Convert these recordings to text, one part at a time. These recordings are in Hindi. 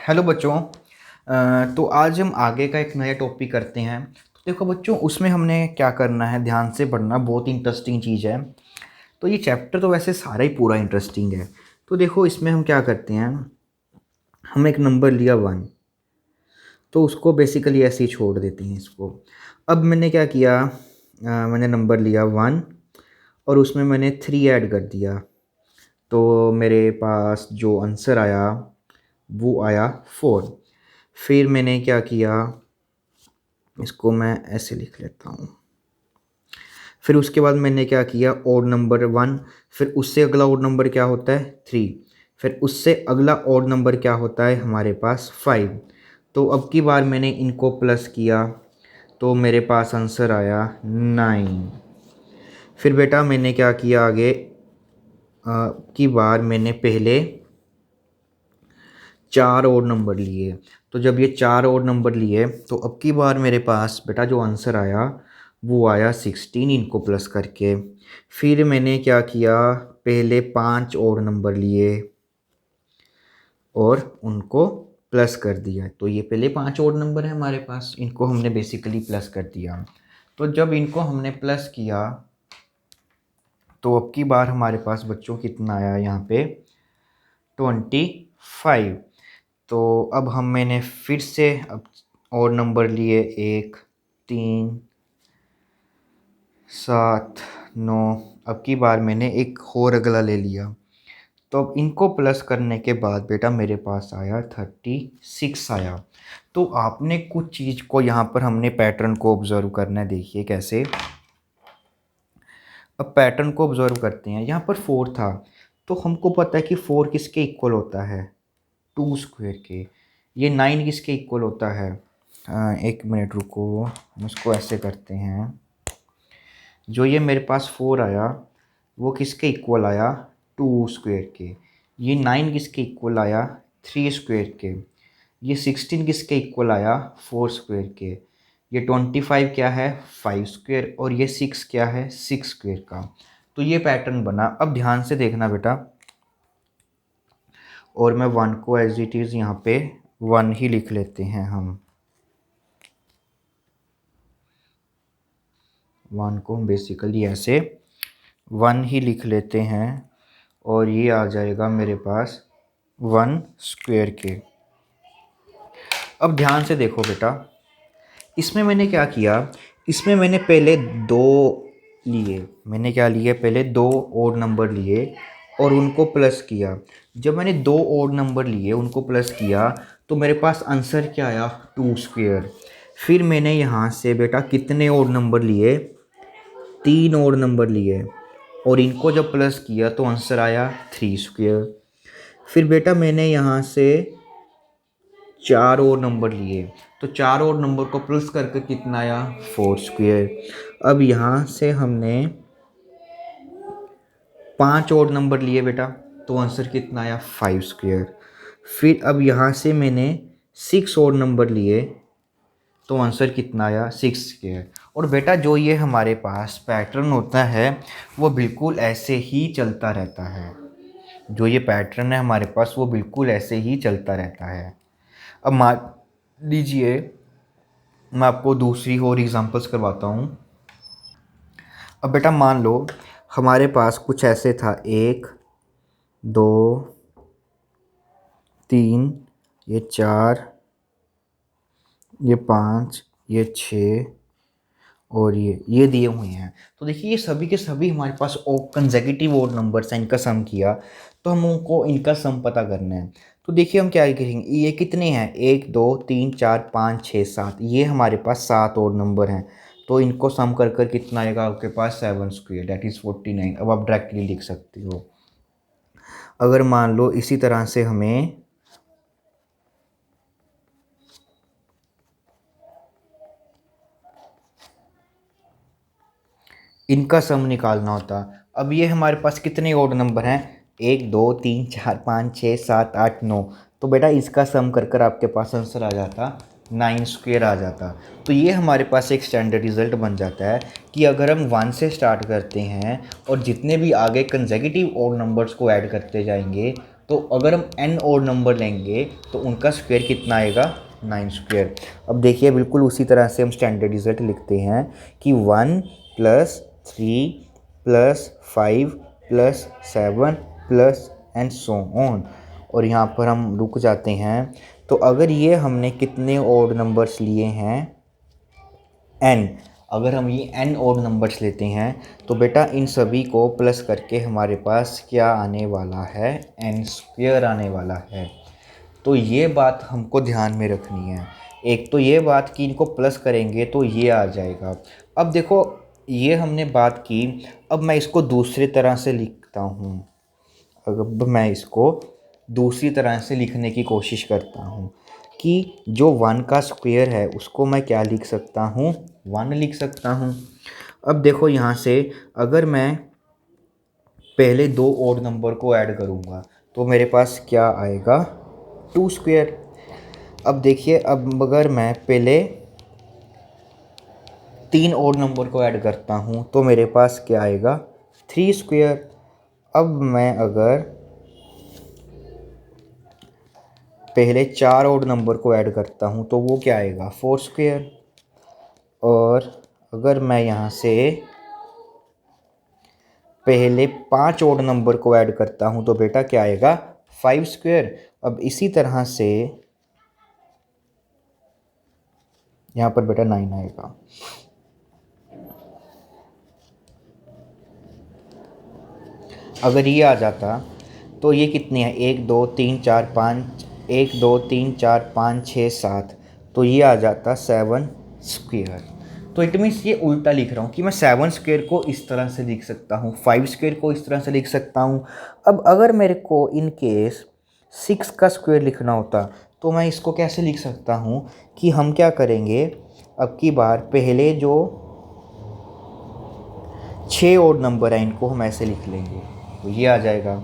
हेलो बच्चों। तो आज हम आगे का एक नया टॉपिक करते हैं। तो देखो बच्चों, उसमें हमने क्या करना है, ध्यान से पढ़ना, बहुत इंटरेस्टिंग चीज़ है। तो ये चैप्टर तो वैसे सारा ही पूरा इंटरेस्टिंग है। तो देखो इसमें हम क्या करते हैं, हम एक नंबर लिया 1, तो उसको बेसिकली ऐसे ही छोड़ देते हैं इसको। अब मैंने क्या किया, मैंने नंबर लिया 1 और उसमें मैंने 3 ऐड कर दिया। तो मेरे पास जो आंसर आया वो आया 4। फिर मैंने क्या किया, इसको मैं ऐसे लिख लेता हूँ। फिर उसके बाद मैंने क्या किया, ओड नंबर 1, फिर उससे अगला ओड नंबर क्या होता है 3, फिर उससे अगला ओड नंबर क्या होता है हमारे पास 5। तो अब की बार मैंने इनको प्लस किया तो मेरे पास आंसर आया 9। फिर बेटा मैंने क्या किया आगे, की बार मैंने पहले 4 और नंबर लिए। तो जब ये 4 और नंबर लिए तो अब की बार मेरे पास बेटा जो आंसर आया वो आया 16, इनको प्लस करके। फिर मैंने क्या किया, पहले 5 और नंबर लिए और उनको प्लस कर दिया। तो ये पहले 5 और नंबर है हमारे पास, इनको हमने बेसिकली प्लस कर दिया। तो जब इनको हमने प्लस किया तो अब की बार हमारे पास बच्चों कितना आया यहाँ पे 25। तो अब मैंने फिर से अब और नंबर लिए 1, 3, 7, 9। अब की बार मैंने एक और अगला ले लिया। तो अब इनको प्लस करने के बाद बेटा मेरे पास आया 36 आया। तो आपने कुछ चीज़ को यहाँ पर हमने पैटर्न को ऑब्जर्व करना है। देखिए कैसे, अब पैटर्न को ऑब्जर्व करते हैं। यहाँ पर 4 था तो हमको पता है कि 4 किसके इक्वल होता है 2 स्क्वायर के। ये 9 किसके इक्वल होता है, एक मिनट रुको, हम इसको ऐसे करते हैं। जो ये मेरे पास 4 आया वो किसके इक्वल आया 2 स्क्वायर के। ये 9 किसके इक्वल आया 3 स्क्वायर के। ये 16 किसके इक्वल आया 4 स्क्वायर के। ये 25 क्या है 5 स्क्वायर और ये 6 क्या है 6 स्क्वायर का। तो ये पैटर्न बना। अब ध्यान से देखना बेटा, और मैं 1 को एज इट इज़ यहाँ पे 1 ही लिख लेते हैं हम। 1 को हम बेसिकली ऐसे 1 ही लिख लेते हैं और ये आ जाएगा मेरे पास 1 स्क्वायर के। अब ध्यान से देखो बेटा, इसमें मैंने क्या किया, इसमें मैंने पहले 2 लिए। मैंने क्या लिए, पहले 2 ओड नंबर लिए और उनको प्लस किया। जब मैंने 2 ओड नंबर लिए उनको प्लस किया तो मेरे पास आंसर क्या आया 2 स्क्वायर। फिर मैंने यहाँ से बेटा कितने ओड नंबर लिए, 3 ओड नंबर लिए और इनको जब प्लस किया तो आंसर आया 3 स्क्वायर। फिर बेटा मैंने यहाँ से 4 और नंबर लिए तो 4 और नंबर को प्लस करके कितना आया 4 स्क्वायर। अब यहाँ से हमने 5 और नंबर लिए बेटा तो आंसर कितना आया 5 स्क्वायर। फिर अब यहाँ से मैंने 6 और नंबर लिए तो आंसर कितना आया 6 स्क्वायर। और बेटा जो ये हमारे पास पैटर्न होता है वो बिल्कुल ऐसे ही चलता रहता है। जो ये पैटर्न है हमारे पास वो बिल्कुल ऐसे ही चलता रहता है। अब मान लीजिए, मैं आपको दूसरी और एग्जांपल्स करवाता हूँ। अब बेटा मान लो हमारे पास कुछ ऐसे था 1, 2, 3, ये 4, ये 5, ये 6 और ये दिए हुए हैं। तो देखिए ये सभी के सभी हमारे पास कंसेक्यूटिव ओड नंबर्स हैं। इनका सम किया तो हम उनको इनका सम पता करना है। तो देखिए हम क्या करेंगे, ये कितने हैं 1, 2, 3, 4, 5, 6, 7, ये हमारे पास 7 ओड नंबर हैं। तो इनको सम कर कर कितना आएगा आपके पास 7 स्क्वायर दैट इज़ 49। अब आप डायरेक्टली लिख सकते हो। अगर मान लो इसी तरह से हमें इनका सम निकालना होता। अब ये हमारे पास कितने ओड नंबर हैं 1, 2, 3, 4, 5, 6, 7, 8, 9। तो बेटा इसका सम कर कर आपके पास आंसर आ जाता 9 स्क्वायर आ जाता। तो ये हमारे पास एक स्टैंडर्ड रिजल्ट बन जाता है कि अगर हम 1 से स्टार्ट करते हैं और जितने भी आगे कंसेक्यूटिव ओड नंबर्स को ऐड करते जाएंगे तो अगर हम n और नंबर लेंगे तो उनका स्क्वायर कितना आएगा, 9 स्क्वायर। अब देखिए बिल्कुल उसी तरह से हम स्टैंडर्ड रिजल्ट लिखते हैं कि 1 + 3 + 5 + 7 + एंड सो ऑन, और यहाँ पर हम रुक जाते हैं। तो अगर ये हमने कितने ओड नंबर्स लिए हैं, n, अगर हम ये n ओड नंबर्स लेते हैं तो बेटा इन सभी को प्लस करके हमारे पास क्या आने वाला है, n स्क्वायर आने वाला है। तो ये बात हमको ध्यान में रखनी है। एक तो ये बात कि इनको प्लस करेंगे तो ये आ जाएगा। अब देखो ये हमने बात की, अब मैं इसको दूसरी तरह से लिखता हूँ। अब मैं इसको दूसरी तरह से लिखने की कोशिश करता हूँ कि जो 1 का स्क्वायर है उसको मैं क्या लिख सकता हूँ, 1 लिख सकता हूँ। अब देखो यहाँ से अगर मैं पहले 2 ओड नंबर को ऐड करूँगा तो मेरे पास क्या आएगा, 2 स्क्वायर। अब देखिए अब अगर मैं पहले 3 ओड नंबर को ऐड करता हूँ तो मेरे पास क्या आएगा, 3 स्क्वायर। अब मैं अगर पहले 4 ओड नंबर को ऐड करता हूँ तो वो क्या आएगा, 4 स्क्वायर। और अगर मैं यहाँ से पहले 5 ओड नंबर को ऐड करता हूँ तो बेटा क्या आएगा, 5 स्क्वायर। अब इसी तरह से यहाँ पर बेटा 9 आएगा। अगर ये आ जाता तो ये कितने हैं, 1 2 3 4 5, 1 2 3 4 5 6 7, तो ये आ जाता 7 स्क्वायर। तो इट मीन्स ये उल्टा लिख रहा हूँ कि मैं 7 स्क्वायर को इस तरह से लिख सकता हूँ, 5 स्क्वायर को इस तरह से लिख सकता हूँ। अब अगर मेरे को इन केस 6 का स्क्वायर लिखना होता तो मैं इसको कैसे लिख सकता हूँ कि हम क्या करेंगे, अब की बार पहले जो 6 ओड नंबर है इनको हम ऐसे लिख लेंगे तो ये आ जाएगा।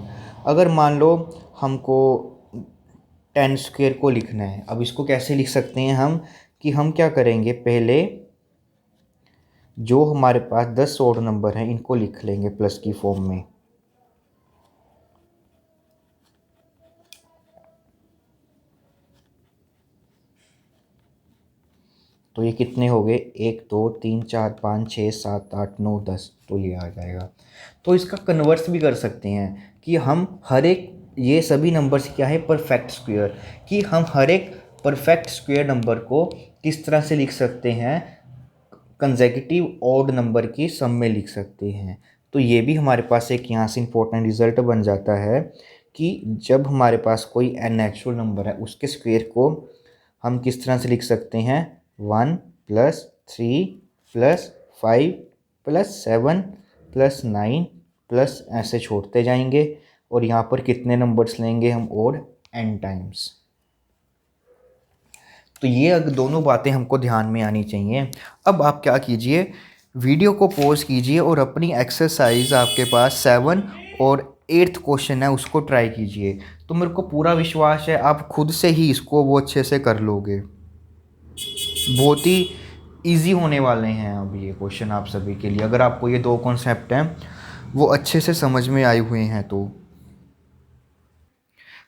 अगर मान लो हमको 10 स्क्वायर को लिखना है, अब इसको कैसे लिख सकते हैं हम कि हम क्या करेंगे, पहले जो हमारे पास 10 ओड नंबर हैं इनको लिख लेंगे प्लस की फॉर्म में। तो ये कितने हो गए, 1 2 3 4 5 6 7 8 9 10, तो ये आ जाएगा। तो इसका कन्वर्स भी कर सकते हैं कि हम हर एक, ये सभी नंबर्स क्या है, परफेक्ट स्क्वायर, कि हम हर एक परफेक्ट स्क्वायर नंबर को किस तरह से लिख सकते हैं, कंसेक्यूटिव ऑड नंबर की सम में लिख सकते हैं। तो ये भी हमारे पास एक यहाँ से इम्पोर्टेंट रिजल्ट बन जाता है कि जब हमारे पास कोई नेचुरल नंबर है उसके स्क्वायर को हम किस तरह से लिख सकते हैं, 1 + 3 + 5 + 7 + 9 प्लस ऐसे छोड़ते जाएंगे, और यहाँ पर कितने नंबर्स लेंगे हम, और n टाइम्स। तो ये अगर दोनों बातें हमको ध्यान में आनी चाहिए। अब आप क्या कीजिए, वीडियो को पॉज कीजिए और अपनी एक्सरसाइज आपके पास 7 और 8th क्वेश्चन है उसको ट्राई कीजिए। तो मेरे को पूरा विश्वास है आप खुद से ही इसको वो अच्छे से कर लोगे। बहुत ही इजी होने वाले हैं अब ये क्वेश्चन आप सभी के लिए, अगर आपको ये 2 कॉन्सेप्ट हैं वो अच्छे से समझ में आए हुए हैं तो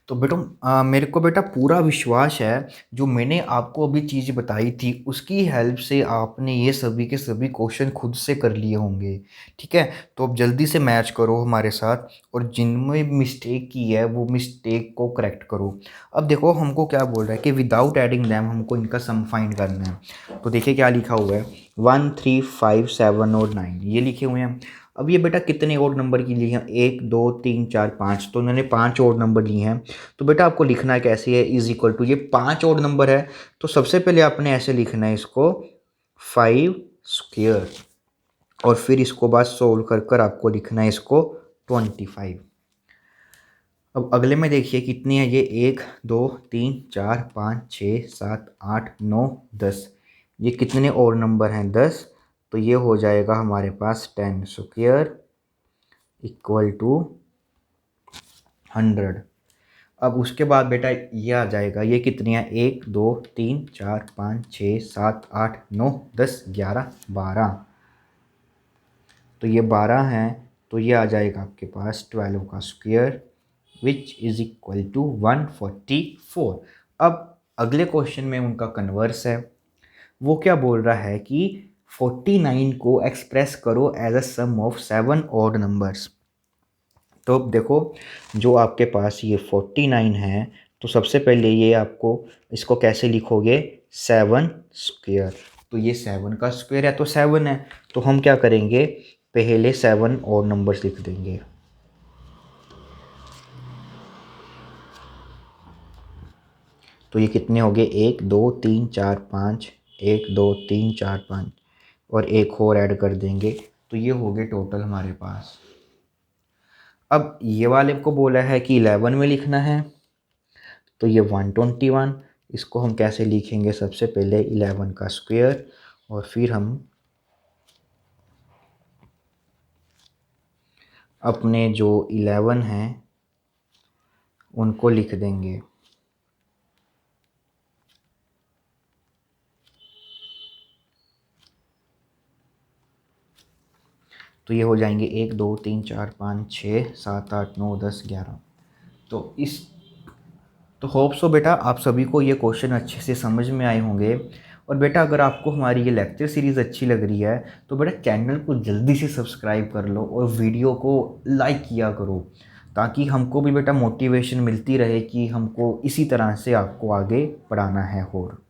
बेटा मेरे को बेटा पूरा विश्वास है जो मैंने आपको अभी चीज़ बताई थी उसकी हेल्प से आपने ये सभी के सभी क्वेश्चन खुद से कर लिए होंगे। ठीक है, तो अब जल्दी से मैच करो हमारे साथ और जिनमें मिस्टेक की है वो मिस्टेक को करेक्ट करो। अब देखो हमको क्या बोल रहा है कि विदाउट एडिंग दैम हमको इनका सम फाइंड करना है। तो देखिए क्या लिखा हुआ है, 1 3 5 7 और 9 ये लिखे हुए हैं। अब ये बेटा कितने ओड नंबर की लिए हैं, 1 2 3 4 5, तो उन्होंने 5 ओड नंबर लिए हैं। तो बेटा आपको लिखना है कैसे है, इज इक्वल टू, ये 5 ओड नंबर है तो सबसे पहले आपने ऐसे लिखना है इसको 5 स्क्वायर, और फिर इसको बाद सोल्व कर कर आपको लिखना है इसको 25। अब अगले में देखिए कितनी है ये, 1 2 3 4 5 6 7 8 9 10, ये कितने और नंबर हैं, 10, तो ये हो जाएगा हमारे पास 10 स्क्वायर इक्वल टू 100। अब उसके बाद बेटा ये आ जाएगा, ये कितनी है, 1 2 3 4 5 6 7 8 9 10 11 12, तो ये 12 हैं, तो ये आ जाएगा आपके पास 12 का square which is equal to 144। अब अगले क्वेश्चन में उनका कन्वर्स है, वो क्या बोल रहा है कि 49 को एक्सप्रेस करो as a sum of 7 odd numbers. तो अब देखो, जो आपके पास ये 49 है, तो सबसे पहले ये आपको इसको कैसे लिखोगे, 7 स्क्वेयर। तो ये 7 का स्क्वेयर है तो 7 है, तो हम क्या करेंगे, पहले 7 और नंबर्स लिख देंगे। तो ये कितने हो गए, 1 2 3 4 5, 1 2 3 4 5 और एक और ऐड कर देंगे, तो ये हो गए टोटल हमारे पास। अब ये वाले को बोला है कि 11 में लिखना है, तो ये 121, इसको हम कैसे लिखेंगे, सबसे पहले 11 का स्क्वायर और फिर हम अपने जो 11 हैं उनको लिख देंगे। तो ये हो जाएंगे 1 2 3 4 5 6 7 8 9 10 11। तो होप सो बेटा आप सभी को ये क्वेश्चन अच्छे से समझ में आए होंगे। और बेटा अगर आपको हमारी ये लेक्चर सीरीज़ अच्छी लग रही है तो बेटा चैनल को जल्दी से सब्सक्राइब कर लो और वीडियो को लाइक किया करो, ताकि हमको भी बेटा मोटिवेशन मिलती रहे कि हमको इसी तरह से आपको आगे पढ़ाना है। और